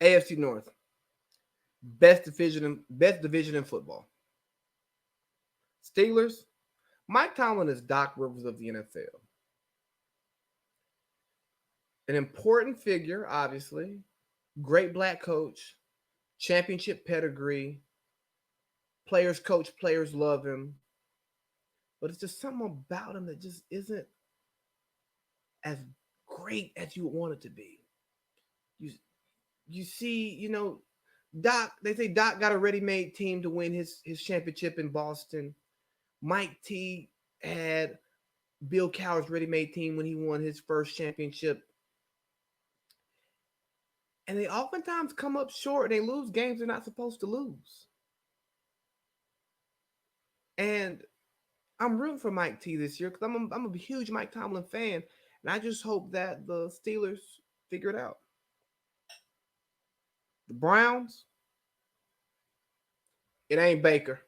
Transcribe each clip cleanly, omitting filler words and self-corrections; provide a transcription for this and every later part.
AFC North, best division in football. Steelers, Mike Tomlin is Doc Rivers of the NFL. An important figure, obviously. Great black coach, championship pedigree. Players coach, players love him. But it's just something about him that just isn't as great as you would want it to be. You you see, Doc, they say Doc got a ready-made team to win his championship in Boston. Mike T had Bill Cowher's ready-made team when he won his first championship. And they oftentimes come up short and they lose games they're not supposed to lose. And I'm rooting for Mike T this year because I'm a huge Mike Tomlin fan. And I just hope that the Steelers figure it out. The Browns, it ain't Baker.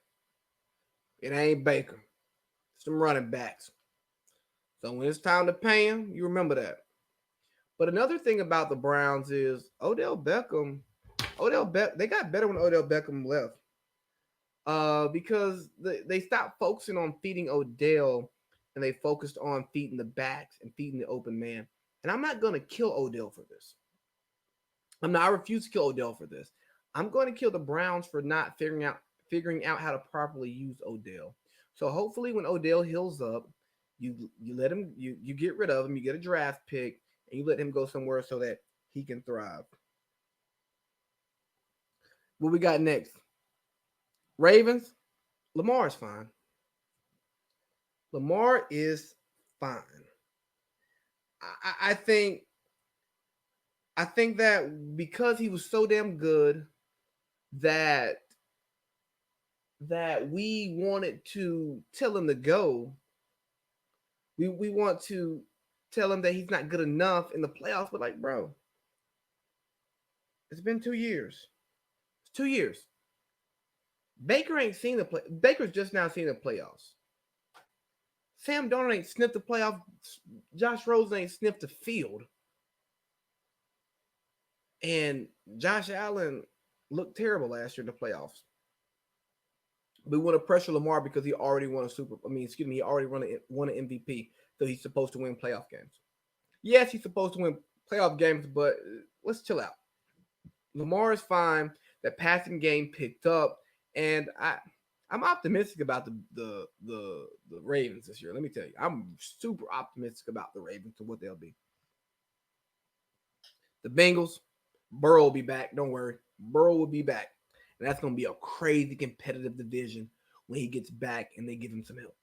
It ain't Baker. It's them running backs. So when it's time to pay him, you remember that. But another thing about the Browns is Odell Beckham. They got better when Odell Beckham left. Because they stopped focusing on feeding Odell and they focused on feeding the backs and feeding the open man. And I'm not gonna kill Odell for this. I refuse to kill Odell for this. I'm going to kill the Browns for not figuring out how to properly use Odell. So hopefully when Odell heals up, you let him you get rid of him, you get a draft pick, and you let him go somewhere so that he can thrive. What we got next? Ravens. Lamar is fine. Lamar is fine. I think that because he was so damn good that we wanted to tell him to go. We want to tell him that he's not good enough in the playoffs. But like, bro, it's been 2 years. It's 2 years. Baker ain't seen the play. Baker's just now seeing the playoffs. Sam Darnold ain't sniffed the playoff. Josh Rosen ain't sniffed the field. And Josh Allen looked terrible last year in the playoffs. We want to pressure Lamar because he already won a he already won an MVP, so he's supposed to win playoff games. Yes, he's supposed to win playoff games, but let's chill out. Lamar is fine. That passing game picked up, and I'm optimistic about the Ravens this year. Let me tell you, I'm super optimistic about the Ravens and what they'll be. The Bengals, Burrow will be back. Don't worry, Burrow will be back, and that's going to be a crazy competitive division when he gets back and they give him some help.